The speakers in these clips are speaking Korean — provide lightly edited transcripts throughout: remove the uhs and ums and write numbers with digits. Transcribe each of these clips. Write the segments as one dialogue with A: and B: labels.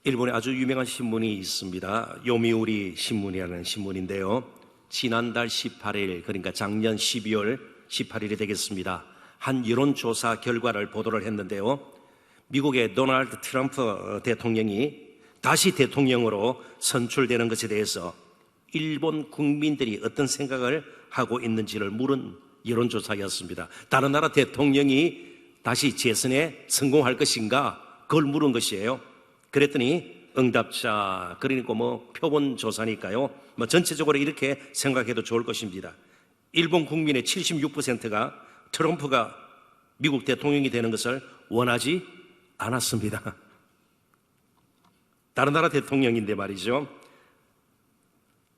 A: 일본에 아주 유명한 신문이 있습니다. 요미우리 신문이라는 신문인데요. 지난달 18일, 그러니까 작년 12월 18일이 되겠습니다. 한 여론조사 결과를 보도를 했는데요. 미국의 도널드 트럼프 대통령이 다시 대통령으로 선출되는 것에 대해서 일본 국민들이 어떤 생각을 하고 있는지를 물은 여론조사였습니다. 다른 나라 대통령이 다시 재선에 성공할 것인가, 그걸 물은 것이에요. 그랬더니 응답자, 그러니까 표본조사니까요. 전체적으로 이렇게 생각해도 좋을 것입니다. 일본 국민의 76%가 트럼프가 미국 대통령이 되는 것을 원하지 않았습니다. 다른 나라 대통령인데 말이죠.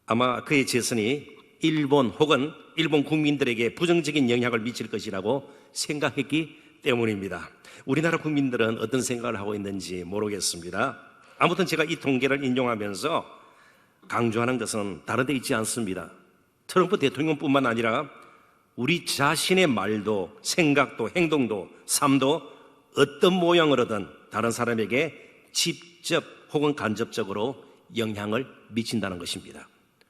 A: 아마 그의 재선이 일본 혹은 일본 국민들에게 부정적인 영향을 미칠 것이라고 생각했기 때문입니다. 우리나라 국민들은 어떤 생각을 하고 있는지 모르겠습니다. 아무튼 제가 이 통계를 인용하면서 강조하는 것은 다른 데 있지 않습니다. 트럼프 대통령뿐만 아니라 우리 자신의 말도, 생각도, 행동도, 삶도 어떤 모양으로든 다른 사람에게 직접 혹은 간접적으로 영향을 미친다는 것입니다.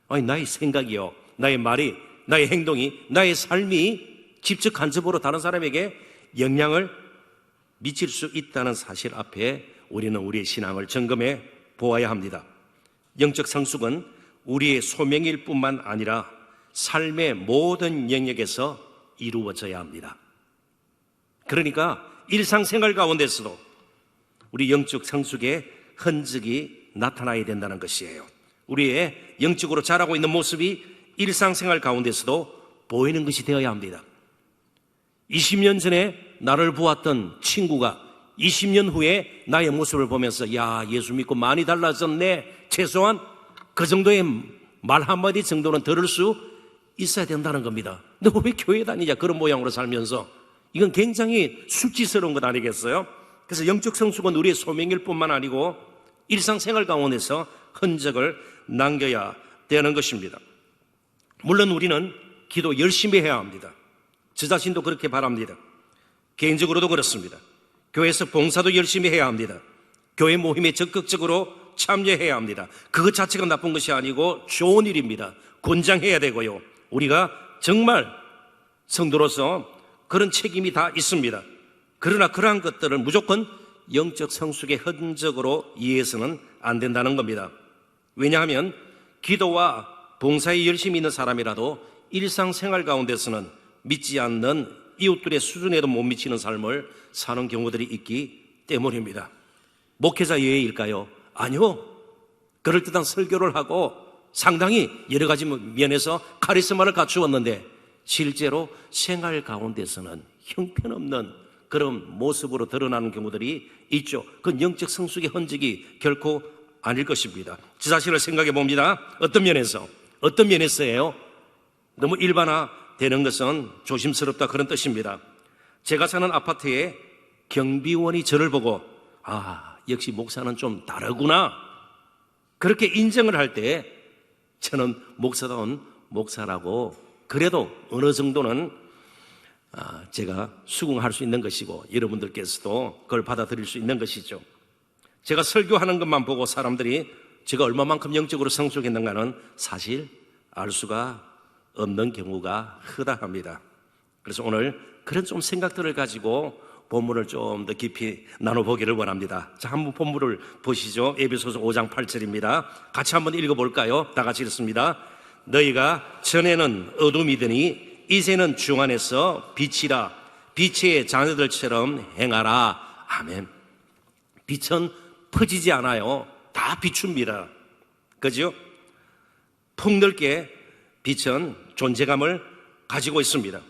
A: 아니, 나의 생각이요, 나의 말이, 나의 행동이, 나의 삶이 직접 간접으로 다른 사람에게 영향을 미칠 수 있다는 사실 앞에 우리는 우리의 신앙을 점검해 보아야 합니다. 영적 성숙은 우리의 소명일 뿐만 아니라 삶의 모든 영역에서 이루어져야 합니다. 그러니까 일상생활 가운데서도 우리 영적 성숙의 흔적이 나타나야 된다는 것이에요. 우리의 영적으로 자라고 있는 모습이 일상생활 가운데서도 보이는 것이 되어야 합니다. 20년 전에 나를 보았던 친구가 20년 후에 나의 모습을 보면서 야, 예수 믿고 많이 달라졌네, 최소한 그 정도의 말 한마디 정도는 들을 수 있어야 된다는 겁니다. 너 왜 교회 다니냐, 그런 모양으로 살면서. 이건 굉장히 수치스러운 것 아니겠어요? 그래서 영적 성숙은 우리의 소명일 뿐만 아니고 일상생활 가운데서 흔적을 남겨야 되는 것입니다. 물론 우리는 기도 열심히 해야 합니다. 저 자신도 그렇게 바랍니다. 개인적으로도 그렇습니다. 교회에서 봉사도 열심히 해야 합니다. 교회 모임에 적극적으로 참여해야 합니다. 그것 자체가 나쁜 것이 아니고 좋은 일입니다. 권장해야 되고요. 우리가 정말 성도로서 그런 책임이 다 있습니다. 그러나 그러한 것들을 무조건 영적 성숙의 흔적으로 이해해서는 안 된다는 겁니다. 왜냐하면 기도와 봉사에 열심히 있는 사람이라도 일상생활 가운데서는 믿지 않는 이웃들의 수준에도 못 미치는 삶을 사는 경우들이 있기 때문입니다. 목회자 예외일까요? 아니요. 그럴듯한 설교를 하고 상당히 여러 가지 면에서 카리스마를 갖추었는데 실제로 생활 가운데서는 형편없는 그런 모습으로 드러나는 경우들이 있죠. 그건 영적 성숙의 흔적이 결코 아닐 것입니다. 저 자신을 생각해 봅니다. 어떤 면에서예요? 너무 일반화되는 것은 조심스럽다, 그런 뜻입니다. 제가 사는 아파트에 경비원이 저를 보고 역시 목사는 좀 다르구나, 그렇게 인정을 할 때 저는 목사다운 목사라고 그래도 어느 정도는 제가 수긍할 수 있는 것이고 여러분들께서도 그걸 받아들일 수 있는 것이죠. 제가 설교하는 것만 보고 사람들이 제가 얼마만큼 영적으로 성숙했는가는 사실 알 수가 없는 경우가 흔합니다. 그래서 오늘 그런 좀 생각들을 가지고 본문을 좀 더 깊이 나눠보기를 원합니다. 자, 한번 본문을 보시죠. 에베소서 5장 8절입니다. 같이 한번 읽어볼까요? 다 같이 읽습니다. 너희가 전에는 어둠이더니 이제는 주 안에서 빛이라, 빛의 자녀들처럼 행하라. 아멘. 빛은 퍼지지 않아요. 다 비춥니다. 그죠? 폭넓게 빛은 존재감을 가지고 있습니다.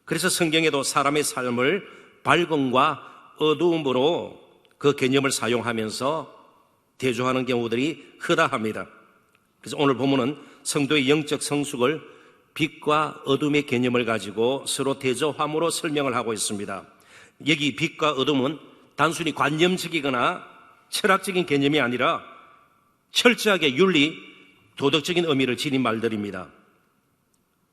A: 그래서 성경에도 사람의 삶을 밝음과 어두움으로 그 개념을 사용하면서 대조하는 경우들이 흔합니다. 그래서 오늘 본문은 성도의 영적 성숙을 빛과 어둠의 개념을 가지고 서로 대조함으로 설명을 하고 있습니다. 여기 빛과 어둠은 단순히 관념적이거나 철학적인 개념이 아니라 철저하게 윤리, 도덕적인 의미를 지닌 말들입니다.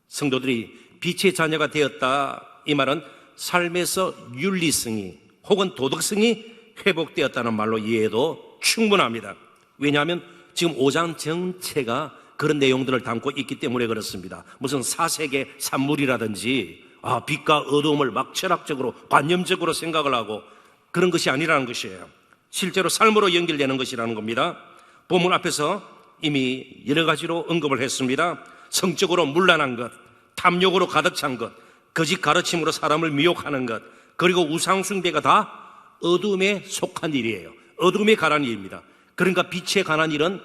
A: 성도들이 빛의 자녀가 되었다, 이 말은 삶에서 윤리성이 혹은 도덕성이 회복되었다는 말로 이해해도 충분합니다. 왜냐하면 지금 5장 전체가 그런 내용들을 담고 있기 때문에 그렇습니다. 무슨 사색의 산물이라든지 빛과 어두움을 막 철학적으로 관념적으로 생각을 하고 그런 것이 아니라는 것이에요. 실제로 삶으로 연결되는 것이라는 겁니다. 본문 앞에서 이미 여러 가지로 언급을 했습니다. 성적으로 문란한 것, 탐욕으로 가득 찬 것, 거짓 가르침으로 사람을 미혹하는 것, 그리고 우상숭배가 다 어둠에 속한 일이에요. 어둠에 관한 일입니다. 그러니까 빛에 관한 일은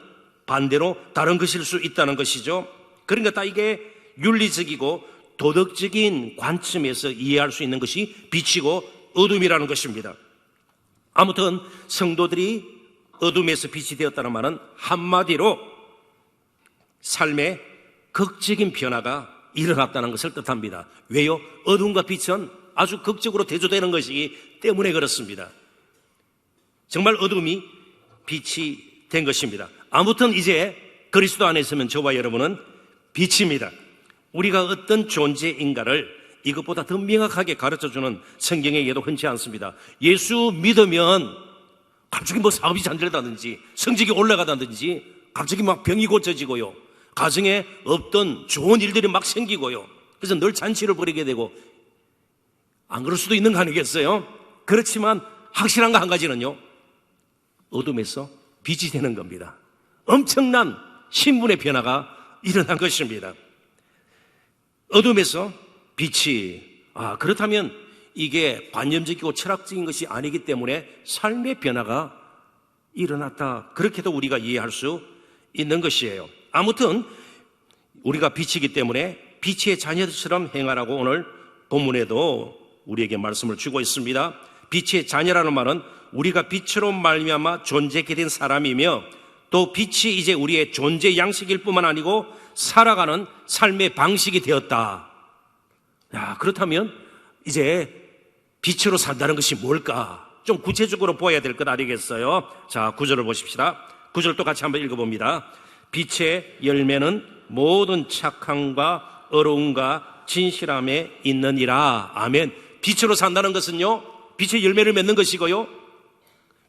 A: 반대로 다른 것일 수 있다는 것이죠. 그러니까 다 이게 윤리적이고 도덕적인 관점에서 이해할 수 있는 것이 빛이고 어둠이라는 것입니다. 아무튼 성도들이 어둠에서 빛이 되었다는 말은 한마디로 삶의 극적인 변화가 일어났다는 것을 뜻합니다. 왜요? 어둠과 빛은 아주 극적으로 대조되는 것이기 때문에 그렇습니다. 정말 어둠이 빛이 된 것입니다. 아무튼 이제 그리스도 안에 있으면 저와 여러분은 빛입니다. 우리가 어떤 존재인가를 이것보다 더 명확하게 가르쳐주는 성경의 예도 흔치 않습니다. 예수 믿으면 갑자기 사업이 잘 되다든지 성적이 올라가다든지 갑자기 병이 고쳐지고요, 가정에 없던 좋은 일들이 막 생기고요, 그래서 늘 잔치를 벌이게 되고, 안 그럴 수도 있는 거 아니겠어요? 그렇지만 확실한 거 한 가지는요, 어둠에서 빛이 되는 겁니다. 엄청난 신분의 변화가 일어난 것입니다. 어둠에서 빛이, 그렇다면 이게 관념적이고 철학적인 것이 아니기 때문에 삶의 변화가 일어났다, 그렇게도 우리가 이해할 수 있는 것이에요. 아무튼 우리가 빛이기 때문에 빛의 자녀들처럼 행하라고 오늘 본문에도 우리에게 말씀을 주고 있습니다. 빛의 자녀라는 말은 우리가 빛으로 말미암아 존재하게 된 사람이며, 또 빛이 이제 우리의 존재 양식일 뿐만 아니고 살아가는 삶의 방식이 되었다. 그렇다면 이제 빛으로 산다는 것이 뭘까? 좀 구체적으로 보아야 될 것 아니겠어요? 자, 9절을 보십시다. 9절도 같이 한번 읽어봅니다. 빛의 열매는 모든 착함과 어려움과 진실함에 있느니라. 아멘. 빛으로 산다는 것은요, 빛의 열매를 맺는 것이고요,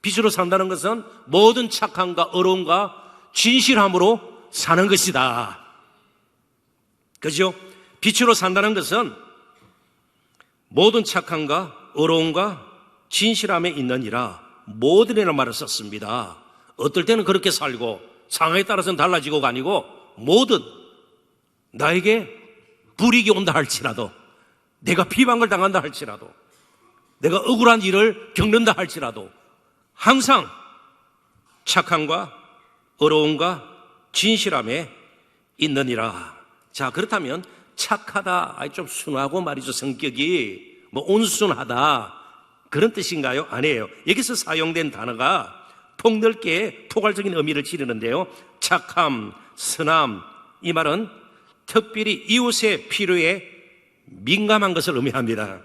A: 빛으로 산다는 것은 모든 착함과 어려움과 진실함으로 사는 것이다. 그죠? 빛으로 산다는 것은 모든 착함과 어려움과 진실함에 있느니라. 모든이라는 말을 썼습니다. 어떨 때는 그렇게 살고 상황에 따라서는 달라지고가 아니고, 모든, 나에게 불이익이 온다 할지라도, 내가 비방을 당한다 할지라도, 내가 억울한 일을 겪는다 할지라도 항상 착함과 어려움과 진실함에 있느니라. 자, 그렇다면 착하다, 좀 순하고 말이죠, 성격이 온순하다, 그런 뜻인가요? 아니에요. 여기서 사용된 단어가 폭넓게 포괄적인 의미를 지르는데요, 착함, 선함, 이 말은 특별히 이웃의 필요에 민감한 것을 의미합니다.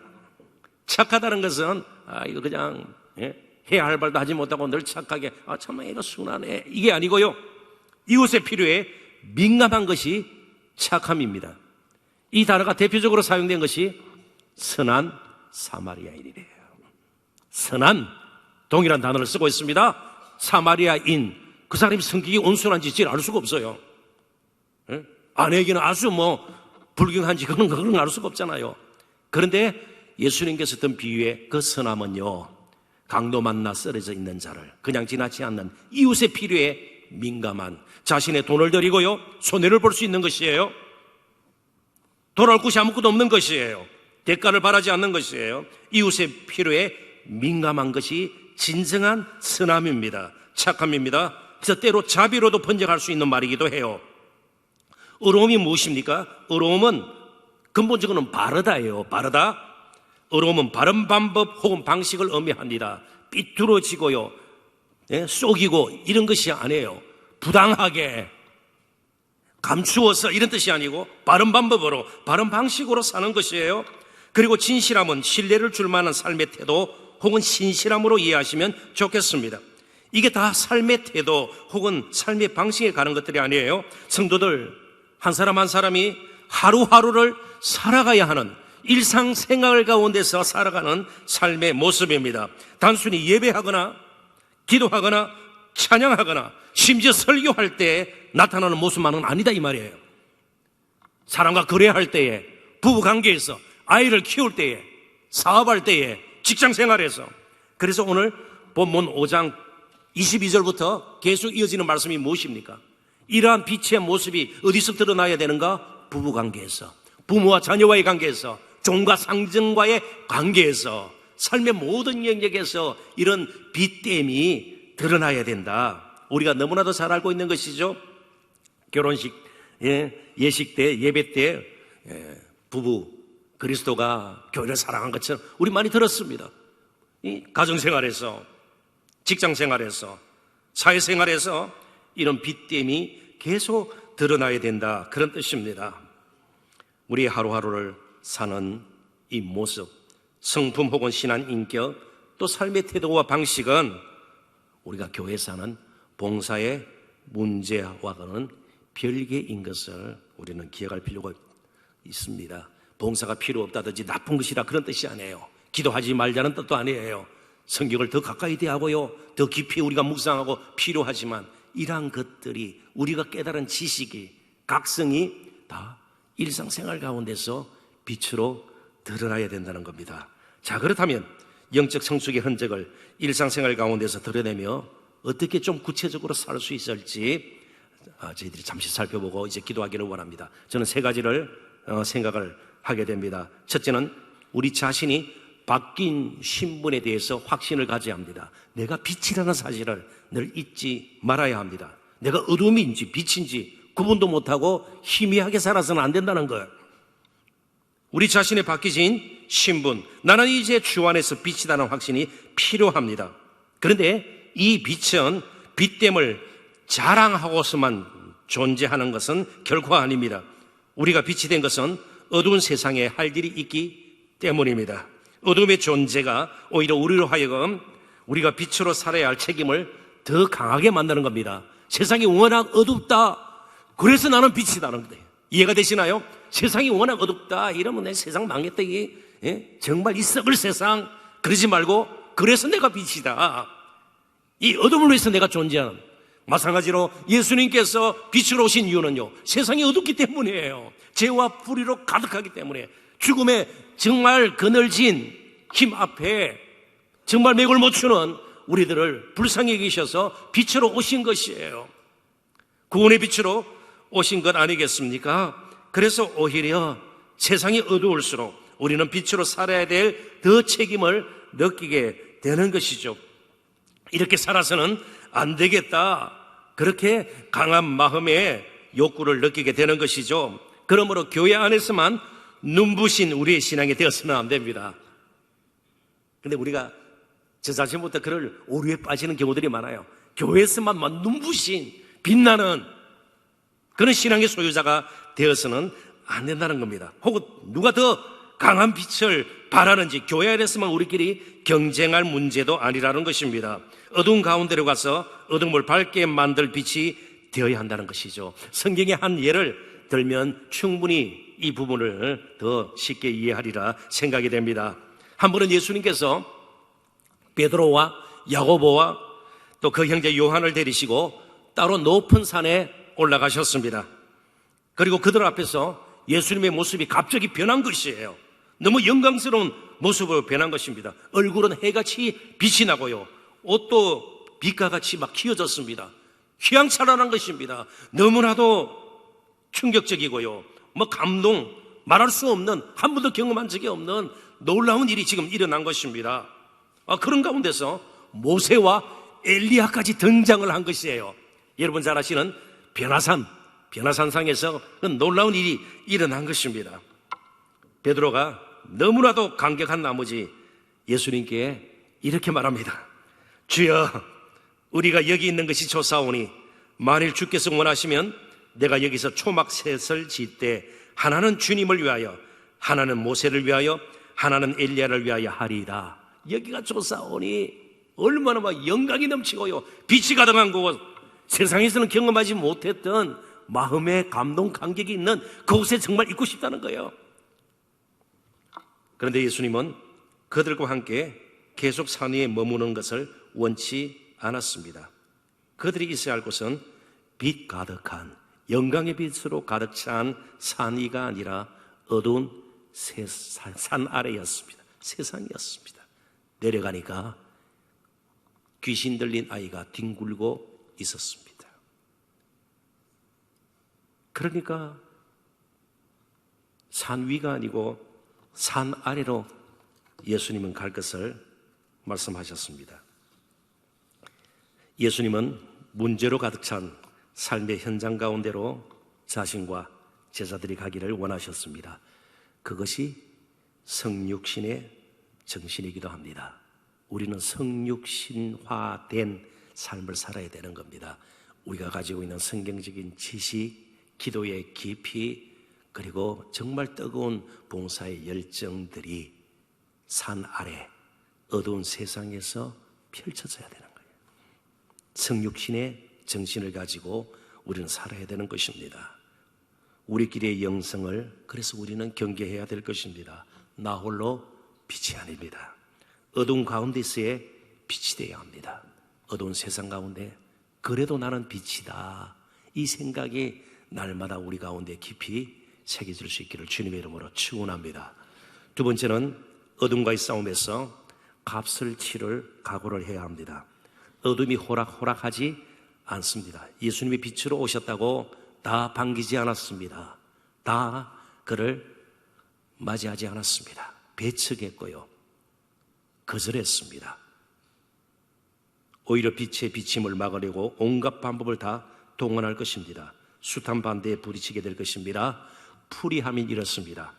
A: 착하다는 것은 이거 그냥 해야 할 말도 하지 못하고 늘 착하게, 정말 이거 순하네, 이게 아니고요, 이웃의 필요에 민감한 것이 착함입니다. 이 단어가 대표적으로 사용된 것이 선한 사마리아인이래요. 선한, 동일한 단어를 쓰고 있습니다. 사마리아인, 그 사람이 성격이 온순한지 질 알 수가 없어요. 아내에게는 아주 불경한지 그런 알 수가 없잖아요. 그런데 예수님께서 든 비유의 그 선함은요, 강도 만나 쓰러져 있는 자를, 그냥 지나치 않는 이웃의 필요에 민감한, 자신의 돈을 들이고요, 손해를 볼 수 있는 것이에요. 돌아올 곳이 아무것도 없는 것이에요. 대가를 바라지 않는 것이에요. 이웃의 필요에 민감한 것이 진정한 선함입니다. 착함입니다. 그래서 때로 자비로도 번역할 수 있는 말이기도 해요. 어려움이 무엇입니까? 어려움은 근본적으로는 바르다예요. 바르다. 어려움은 바른 방법 혹은 방식을 의미합니다. 삐뚤어지고요, 쏘기고 이런 것이 아니에요. 부당하게 감추어서 이런 뜻이 아니고 바른 방법으로, 바른 방식으로 사는 것이에요. 그리고 진실함은 신뢰를 줄 만한 삶의 태도 혹은 신실함으로 이해하시면 좋겠습니다. 이게 다 삶의 태도 혹은 삶의 방식에 가는 것들이 아니에요. 성도들 한 사람 한 사람이 하루하루를 살아가야 하는 일상생활 가운데서 살아가는 삶의 모습입니다. 단순히 예배하거나 기도하거나 찬양하거나 심지어 설교할 때 나타나는 모습만은 아니다 이 말이에요. 사람과 거래할 때에, 부부관계에서, 아이를 키울 때에, 사업할 때에, 직장생활에서. 그래서 오늘 본문 5장 22절부터 계속 이어지는 말씀이 무엇입니까? 이러한 빛의 모습이 어디서 드러나야 되는가? 부부관계에서, 부모와 자녀와의 관계에서, 종과 상전과의 관계에서, 삶의 모든 영역에서 이런 빛됨이 드러나야 된다. 우리가 너무나도 잘 알고 있는 것이죠. 결혼식, 예식 때, 예배 때 부부 그리스도가 교회를 사랑한 것처럼 우리 많이 들었습니다. 이 가정생활에서, 직장생활에서, 사회생활에서 이런 빛됨이 계속 드러나야 된다, 그런 뜻입니다. 우리 하루하루를 사는 이 모습, 성품 혹은 신앙 인격, 또 삶의 태도와 방식은 우리가 교회에서 하는 봉사의 문제와는 별개인 것을 우리는 기억할 필요가 있습니다. 봉사가 필요 없다든지 나쁜 것이라 그런 뜻이 아니에요. 기도하지 말자는 뜻도 아니에요. 성경을 더 가까이 대하고요, 더 깊이 우리가 묵상하고 필요하지만 이러한 것들이, 우리가 깨달은 지식이, 각성이 다 일상생활 가운데서 빛으로 드러나야 된다는 겁니다. 자, 그렇다면 영적 성숙의 흔적을 일상생활 가운데서 드러내며 어떻게 좀 구체적으로 살 수 있을지 저희들이 잠시 살펴보고 이제 기도하기를 원합니다. 저는 세 가지를 생각을 하게 됩니다. 첫째는 우리 자신이 바뀐 신분에 대해서 확신을 가져야 합니다. 내가 빛이라는 사실을 늘 잊지 말아야 합니다. 내가 어둠인지 빛인지 구분도 못하고 희미하게 살아서는 안 된다는 걸. 우리 자신의 바뀌신 신분, 나는 이제 주 안에서 빛이라는 확신이 필요합니다. 그런데 이 빛은 빛됨을 자랑하고서만 존재하는 것은 결코 아닙니다. 우리가 빛이 된 것은 어두운 세상에 할 일이 있기 때문입니다. 어둠의 존재가 오히려 우리로 하여금 우리가 빛으로 살아야 할 책임을 더 강하게 만드는 겁니다. 세상이 워낙 어둡다, 그래서 나는 빛이다는 거예요. 이해가 되시나요? 세상이 워낙 어둡다 이러면 내 세상 망했다, 정말 이 썩을 세상, 그러지 말고 그래서 내가 빛이다, 이 어둠을 위해서 내가 존재하는. 마찬가지로 예수님께서 빛으로 오신 이유는요, 세상이 어둡기 때문이에요. 죄와 불의로 가득하기 때문에, 죽음의 정말 그늘진 힘 앞에 정말 맥을 못 추는 우리들을 불쌍히 여기셔서 빛으로 오신 것이에요. 구원의 빛으로 오신 것 아니겠습니까? 그래서 오히려 세상이 어두울수록 우리는 빛으로 살아야 될 더 책임을 느끼게 되는 것이죠. 이렇게 살아서는 안 되겠다, 그렇게 강한 마음의 욕구를 느끼게 되는 것이죠. 그러므로 교회 안에서만 눈부신 우리의 신앙이 되었으면 안 됩니다. 근데 우리가 저 자신부터 그럴 오류에 빠지는 경우들이 많아요. 교회에서만 눈부신 빛나는 그런 신앙의 소유자가 되어서는 안 된다는 겁니다. 혹은 누가 더 강한 빛을 바라는지 교회 안에서만 우리끼리 경쟁할 문제도 아니라는 것입니다. 어두운 가운데로 가서 어둠을 밝게 만들 빛이 되어야 한다는 것이죠. 성경의 한 예를 들면 충분히 이 부분을 더 쉽게 이해하리라 생각이 됩니다. 한 번은 예수님께서 베드로와 야고보와 또 그 형제 요한을 데리시고 따로 높은 산에 올라가셨습니다. 그리고 그들 앞에서 예수님의 모습이 갑자기 변한 것이에요. 너무 영광스러운 모습으로 변한 것입니다. 얼굴은 해같이 빛이 나고요, 옷도 빛과 같이 막 휘어졌습니다. 휘황찬란한 것입니다. 너무나도 충격적이고요, 감동, 말할 수 없는, 한 번도 경험한 적이 없는 놀라운 일이 지금 일어난 것입니다. 그런 가운데서 모세와 엘리야까지 등장을 한 것이에요. 여러분 잘 아시는 변화산상에서 놀라운 일이 일어난 것입니다. 베드로가 너무나도 감격한 나머지 예수님께 이렇게 말합니다. 주여, 우리가 여기 있는 것이 좋사오니 만일 주께서 원하시면 내가 여기서 초막셋을 짓되 하나는 주님을 위하여, 하나는 모세를 위하여, 하나는 엘리야를 위하여 하리이다. 여기가 좋사오니 얼마나 영광이 넘치고요, 빛이 가득한 곳, 세상에서는 경험하지 못했던 마음의 감동, 감격이 있는 그곳에 정말 있고 싶다는 거예요. 그런데 예수님은 그들과 함께 계속 산 위에 머무는 것을 원치 않았습니다. 그들이 있어야 할 곳은 빛 가득한 영광의 빛으로 가득 찬 산 위가 아니라 어두운 산 아래였습니다. 세상이었습니다. 내려가니까 귀신 들린 아이가 뒹굴고 있었습니다. 그러니까 산 위가 아니고 산 아래로 예수님은 갈 것을 말씀하셨습니다. 예수님은 문제로 가득 찬 삶의 현장 가운데로 자신과 제자들이 가기를 원하셨습니다. 그것이 성육신의 정신이기도 합니다. 우리는 성육신화된 삶을 살아야 되는 겁니다. 우리가 가지고 있는 성경적인 지식, 기도의 깊이, 그리고 정말 뜨거운 봉사의 열정들이 산 아래 어두운 세상에서 펼쳐져야 되는 거예요. 성육신의 정신을 가지고 우리는 살아야 되는 것입니다. 우리끼리의 영성을 그래서 우리는 경계해야 될 것입니다. 나 홀로 빛이 아닙니다. 어두운 가운데서의 빛이 되어야 합니다. 어두운 세상 가운데 그래도 나는 빛이다, 이 생각이 날마다 우리 가운데 깊이 새겨질 수 있기를 주님의 이름으로 축원합니다. 두 번째는 어둠과의 싸움에서 값을 치를 각오를 해야 합니다. 어둠이 호락호락하지 않습니다. 예수님이 빛으로 오셨다고 다 반기지 않았습니다. 다 그를 맞이하지 않았습니다. 배척했고요, 거절했습니다. 오히려 빛의 비침을 막으려고 온갖 방법을 다 동원할 것입니다. 숱한 반대에 부딪히게 될 것입니다. 풀이함이 이렇습니다.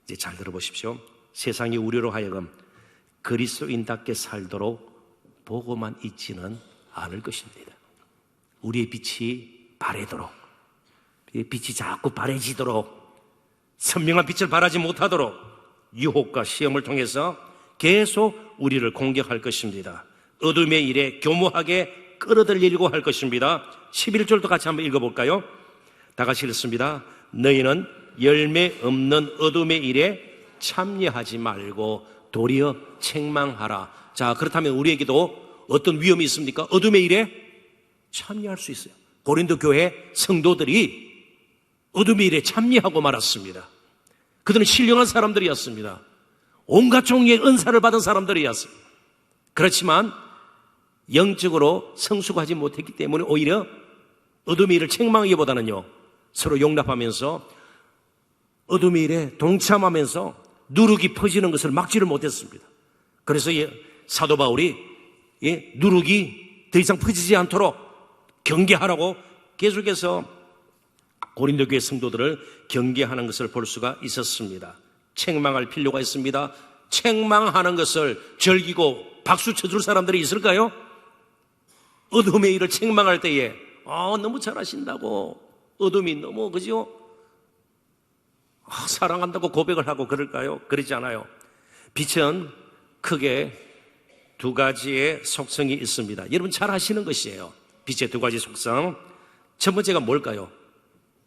A: 이제 잘 들어보십시오. 세상이 우리로 하여금 그리스도인답게 살도록 보고만 있지는 않을 것입니다. 우리의 빛이 바래도록, 빛이 자꾸 바래지도록, 선명한 빛을 발하지 못하도록 유혹과 시험을 통해서 계속 우리를 공격할 것입니다. 어둠의 일에 교묘하게 끌어들이려고 할 것입니다. 11절도 같이 한번 읽어볼까요? 다 같이 읽습니다. 너희는 열매 없는 어둠의 일에 참여하지 말고 도리어 책망하라. 자, 그렇다면 우리에게도 어떤 위험이 있습니까? 어둠의 일에 참여할 수 있어요. 고린도 교회 성도들이 어둠의 일에 참여하고 말았습니다. 그들은 신령한 사람들이었습니다. 온갖 종류의 은사를 받은 사람들이었습니다. 그렇지만 영적으로 성숙하지 못했기 때문에 오히려 어둠의 일을 책망하기보다는요, 서로 용납하면서 어둠의 일에 동참하면서 누룩이 퍼지는 것을 막지를 못했습니다. 그래서 사도 바울이 누룩이 더 이상 퍼지지 않도록 경계하라고 계속해서 고린도 교회 성도들을 경계하는 것을 볼 수가 있었습니다. 책망할 필요가 있습니다. 책망하는 것을 즐기고 박수 쳐줄 사람들이 있을까요? 어둠의 일을 책망할 때에 너무 잘하신다고, 어둠이 너무 그죠? 사랑한다고 고백을 하고 그럴까요? 그러지 않아요. 빛은 크게 두 가지의 속성이 있습니다. 여러분 잘 아시는 것이에요. 빛의 두 가지 속성. 첫 번째가 뭘까요?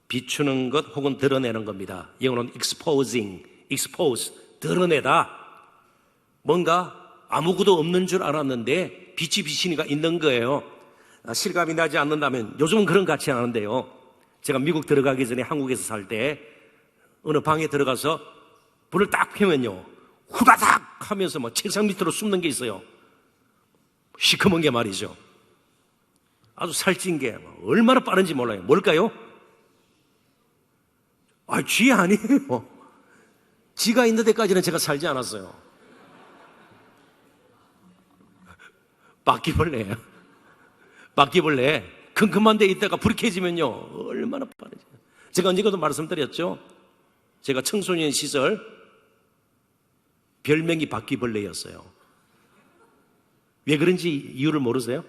A: 비추는 것 혹은 드러내는 겁니다. 영어로는 exposing, expose, 드러내다. 뭔가 아무것도 없는 줄 알았는데 빛이 비치니까 있는 거예요. 실감이 나지 않는다면, 요즘은 그런 가치 하는데요, 제가 미국 들어가기 전에 한국에서 살 때 어느 방에 들어가서 불을 딱 펴면요, 후다닥 하면서 뭐 책상 밑으로 숨는 게 있어요. 시커먼 게 말이죠. 아주 살찐 게 얼마나 빠른지 몰라요. 뭘까요? 쥐 아니에요. 쥐가 있는 데까지는 제가 살지 않았어요. 바퀴벌레예요. 바퀴벌레 큼큼한 데 있다가 불이 켜지면요, 얼마나 빠르죠. 제가 언젠가도 말씀드렸죠. 제가 청소년 시절 별명이 바퀴벌레였어요. 왜 그런지 이유를 모르세요?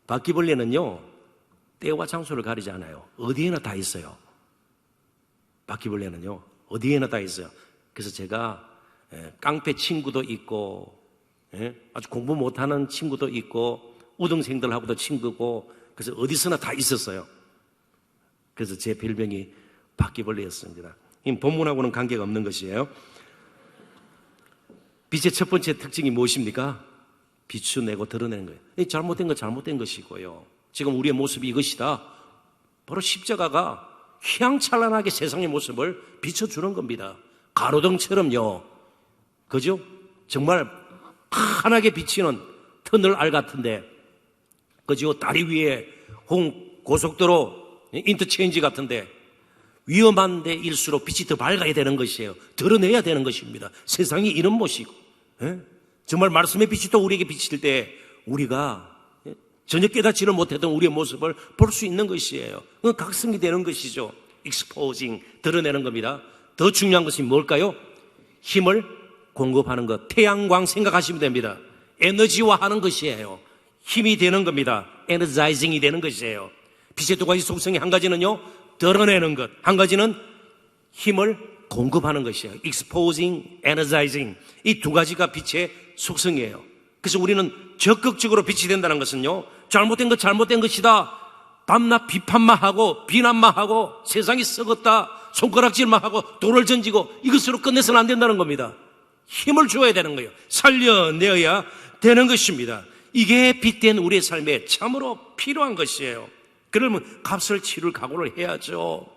A: 바퀴벌레는요, 때와 장소를 가리지 않아요. 어디에나 다 있어요. 바퀴벌레는요, 어디에나 다 있어요. 그래서 제가 깡패 친구도 있고, 아주 공부 못하는 친구도 있고, 우등생들하고도 친구고, 그래서 어디서나 다 있었어요. 그래서 제 별명이 바퀴벌레였습니다. 이 본문하고는 관계가 없는 것이에요. 빛의 첫 번째 특징이 무엇입니까? 비추내고 드러내는 거예요. 이 잘못된 건 잘못된 것이고요. 지금 우리의 모습이 이것이다. 바로 십자가가 휘황찬란하게 세상의 모습을 비춰주는 겁니다. 가로등처럼요. 그죠? 정말 환하게 비치는 터널 알 같은데, 그죠? 다리 위에 고속도로 인터체인지 같은데 위험한 데일수록 빛이 더 밝아야 되는 것이에요. 드러내야 되는 것입니다. 세상이 이런 모습이고, 정말 말씀의 빛이 또 우리에게 비칠 때 우리가 전혀 깨닫지를 못했던 우리의 모습을 볼 수 있는 것이에요. 그건 각성이 되는 것이죠. exposing, 드러내는 겁니다. 더 중요한 것이 뭘까요? 힘을 공급하는 것. 태양광 생각하시면 됩니다. 에너지화하는 것이에요. 힘이 되는 겁니다. energizing이 되는 것이에요. 빛의 두 가지 속성이 한 가지는요, 드러내는 것. 한 가지는 힘을 공급하는 것이에요. exposing, energizing. 이 두 가지가 빛의 속성이에요. 그래서 우리는 적극적으로 빛이 된다는 것은요, 잘못된 것 잘못된 것이다. 밤낮 비판만 하고 비난만 하고 세상이 썩었다 손가락질만 하고 돌을 던지고 이것으로 끝내서는 안 된다는 겁니다. 힘을 줘야 되는 거예요. 살려내어야 되는 것입니다. 이게 빛된 우리의 삶에 참으로 필요한 것이에요. 그러면 값을 치를 각오를 해야죠.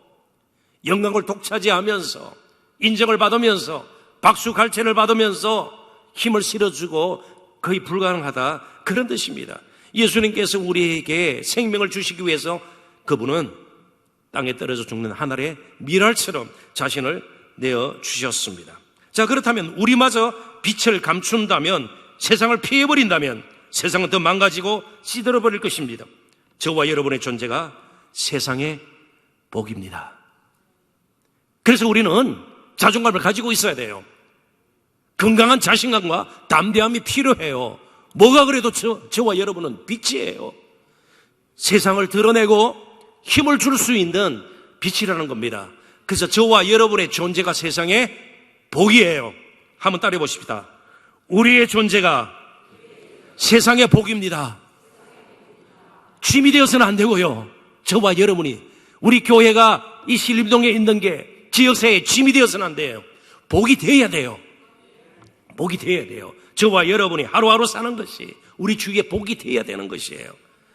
A: 영광을 독차지하면서 인정을 받으면서 박수 갈채를 받으면서 힘을 실어주고 거의 불가능하다, 그런 뜻입니다. 예수님께서 우리에게 생명을 주시기 위해서 그분은 땅에 떨어져 죽는 한 알의 밀알처럼 자신을 내어주셨습니다. 자, 그렇다면 우리마저 빛을 감춘다면, 세상을 피해버린다면 세상은 더 망가지고 시들어버릴 것입니다. 저와 여러분의 존재가 세상의 복입니다. 그래서 우리는 자존감을 가지고 있어야 돼요. 건강한 자신감과 담대함이 필요해요. 뭐가 그래도 저와 여러분은 빛이에요. 세상을 드러내고 힘을 줄 수 있는 빛이라는 겁니다. 그래서 저와 여러분의 존재가 세상의 복이에요. 한번 따라해 보십시다. 우리의 존재가 세상의 복입니다. 짐이 되어서는 안 되고요. 저와 여러분이, 우리 교회가 이 신림동에 있는 게 지역사회의 짐이 되어서는 안 돼요. 복이 되어야 돼요. 복이 되어야 돼요. 저와 여러분이 하루하루 사는 것이 우리 주위에 복이 되어야 되는 것이에요.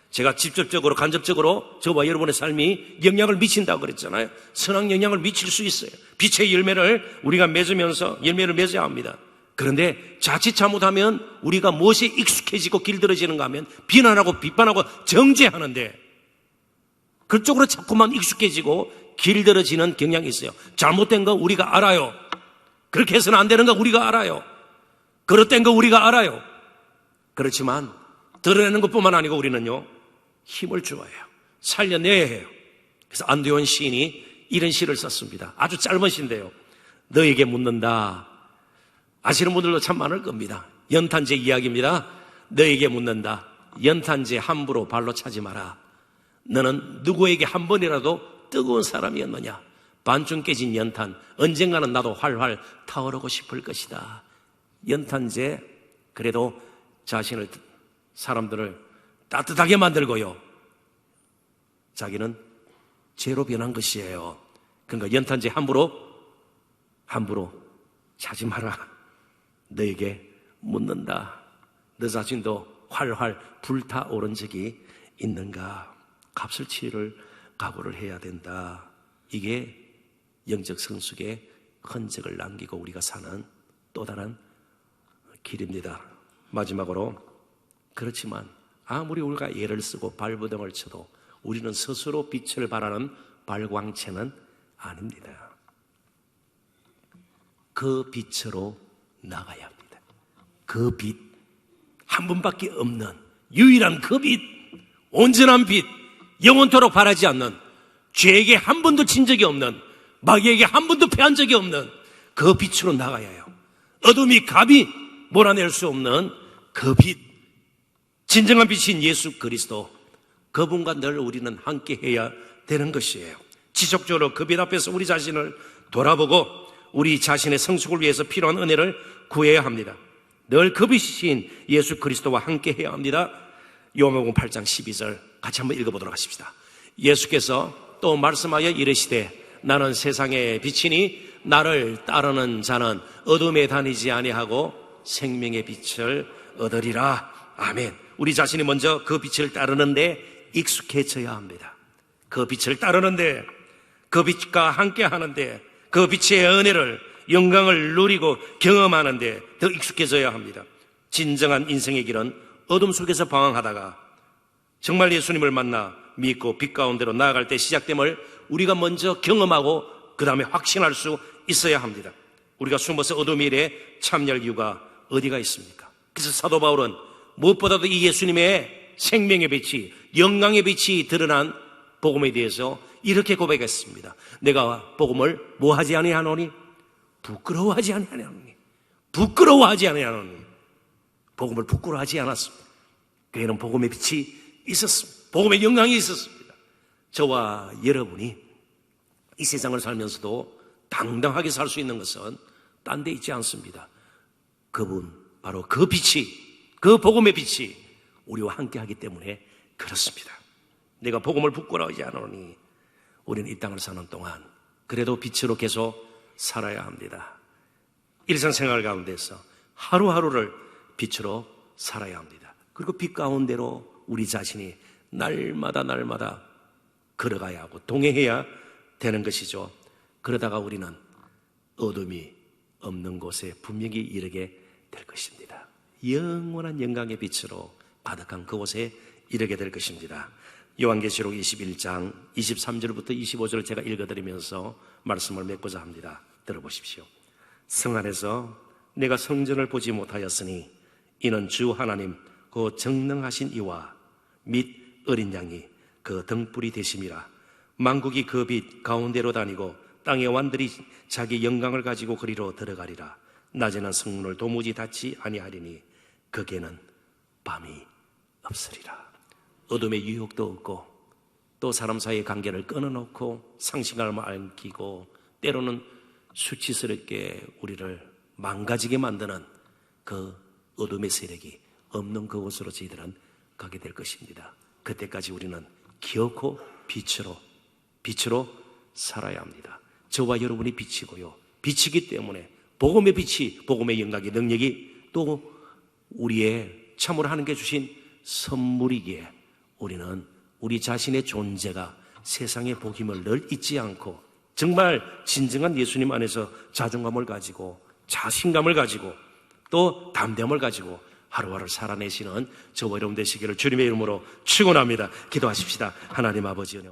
A: 제가 직접적으로 간접적으로 저와 여러분의 삶이 영향을 미친다고 그랬잖아요. 선한 영향을 미칠 수 있어요. 빛의 열매를 우리가 맺으면서 열매를 맺어야 합니다. 그런데 자칫 잘못하면 우리가 무엇에 익숙해지고 길들어지는가 하면 비난하고 비판하고 정죄하는데, 그쪽으로 자꾸만 익숙해지고 길들어지는 경향이 있어요. 잘못된 거 우리가 알아요. 그렇게 해서는 안 되는 거 우리가 알아요. 그릇된 거 우리가 알아요. 그렇지만 드러내는 것뿐만 아니고 우리는요, 힘을 주어야 해요. 살려내야 해요. 그래서 안대원 시인이 이런 시를 썼습니다. 아주 짧은 시인데요. 너에게 묻는다. 아시는 분들도 참 많을 겁니다. 연탄재 이야기입니다. 너에게 묻는다. 연탄재 함부로 발로 차지 마라. 너는 누구에게 한 번이라도 뜨거운 사람이었느냐? 반쯤 깨진 연탄, 언젠가는 나도 활활 타오르고 싶을 것이다. 연탄재, 그래도 자신을, 사람들을 따뜻하게 만들고요, 자기는 재로 변한 것이에요. 그러니까 연탄재 함부로 차지 마라. 너에게 묻는다. 너 자신도 활활 불타오른 적이 있는가? 값을 치를 각오를 해야 된다. 이게 영적 성숙의 흔적을 남기고 우리가 사는 또 다른 길입니다. 마지막으로, 그렇지만 아무리 우리가 예를 쓰고 발버둥을 쳐도 우리는 스스로 빛을 발하는 발광체는 아닙니다. 그 빛으로 나가야 합니다. 그 빛, 한 분밖에 없는 유일한 그 빛, 온전한 빛, 영원토록 바라지 않는, 죄에게 한 번도 진 적이 없는, 마귀에게 한 번도 패한 적이 없는 그 빛으로 나가야 해요. 어둠이 감히 몰아낼 수 없는 그 빛, 진정한 빛인 예수 그리스도, 그분과 늘 우리는 함께 해야 되는 것이에요. 지속적으로 그 빛 앞에서 우리 자신을 돌아보고 우리 자신의 성숙을 위해서 필요한 은혜를 구해야 합니다. 늘 그 빛이신 예수 그리스도와 함께 해야 합니다. 요한복음 8장 12절 같이 한번 읽어보도록 하십시다. 예수께서 또 말씀하여 이르시되 나는 세상의 빛이니 나를 따르는 자는 어둠에 다니지 아니하고 생명의 빛을 얻으리라. 아멘. 우리 자신이 먼저 그 빛을 따르는데 익숙해져야 합니다. 그 빛을 따르는데, 그 빛과 함께 하는데, 그 빛의 은혜를, 영광을 누리고 경험하는데 더 익숙해져야 합니다. 진정한 인생의 길은 어둠 속에서 방황하다가 정말 예수님을 만나 믿고 빛 가운데로 나아갈 때 시작됨을 우리가 먼저 경험하고 그 다음에 확신할 수 있어야 합니다. 우리가 숨어서 어둠 일에 참여할 이유가 어디가 있습니까? 그래서 사도 바울은 무엇보다도 이 예수님의 생명의 빛이, 영광의 빛이 드러난 복음에 대해서 이렇게 고백했습니다. 내가 복음을 뭐하지 아니하노니? 부끄러워하지 아니하노니. 부끄러워하지 아니하노니. 복음을 부끄러워하지 않았습니다. 그에는 복음의 빛이 있었습니다. 복음의 영광이 있었습니다. 저와 여러분이 이 세상을 살면서도 당당하게 살 수 있는 것은 딴 데 있지 않습니다. 그분, 바로 그 빛이, 그 복음의 빛이 우리와 함께하기 때문에 그렇습니다. 내가 복음을 부끄러워하지 않으니 우리는 이 땅을 사는 동안 그래도 빛으로 계속 살아야 합니다. 일상생활 가운데서 하루하루를 빛으로 살아야 합니다. 그리고 빛 가운데로 우리 자신이 날마다 걸어가야 하고 동행해야 되는 것이죠. 그러다가 우리는 어둠이 없는 곳에 분명히 이르게 될 것입니다. 영원한 영광의 빛으로 가득한 그곳에 이르게 될 것입니다. 요한계시록 21장 23절부터 25절을 제가 읽어드리면서 말씀을 맺고자 합니다. 들어보십시오. 성 안에서 내가 성전을 보지 못하였으니 이는 주 하나님 그 정능하신 이와 및 어린 양이 그 등불이 되심이라. 만국이 그 빛 가운데로 다니고 땅의 왕들이 자기 영광을 가지고 그리로 들어가리라. 낮에는 성문을 도무지 닫지 아니하리니 거기에는 밤이 없으리라. 어둠의 유혹도 없고 또 사람 사이의 관계를 끊어놓고 상실감을 안기고 때로는 수치스럽게 우리를 망가지게 만드는 그 어둠의 세력이 없는 그곳으로 저희들은 가게 될 것입니다. 그때까지 우리는 기어코 빛으로 살아야 합니다. 저와 여러분이 빛이고요, 빛이기 때문에 복음의 빛이, 복음의 영광의 능력이 또 우리의 참으로 하나님께 주신 선물이기에 우리는 우리 자신의 존재가 세상의 복임을 늘 잊지 않고 정말 진정한 예수님 안에서 자존감을 가지고 자신감을 가지고 또 담대함을 가지고 하루하루 살아내시는 저와 여러분 되시기를 주님의 이름으로 축원합니다. 기도하십시다. 하나님 아버지 은혜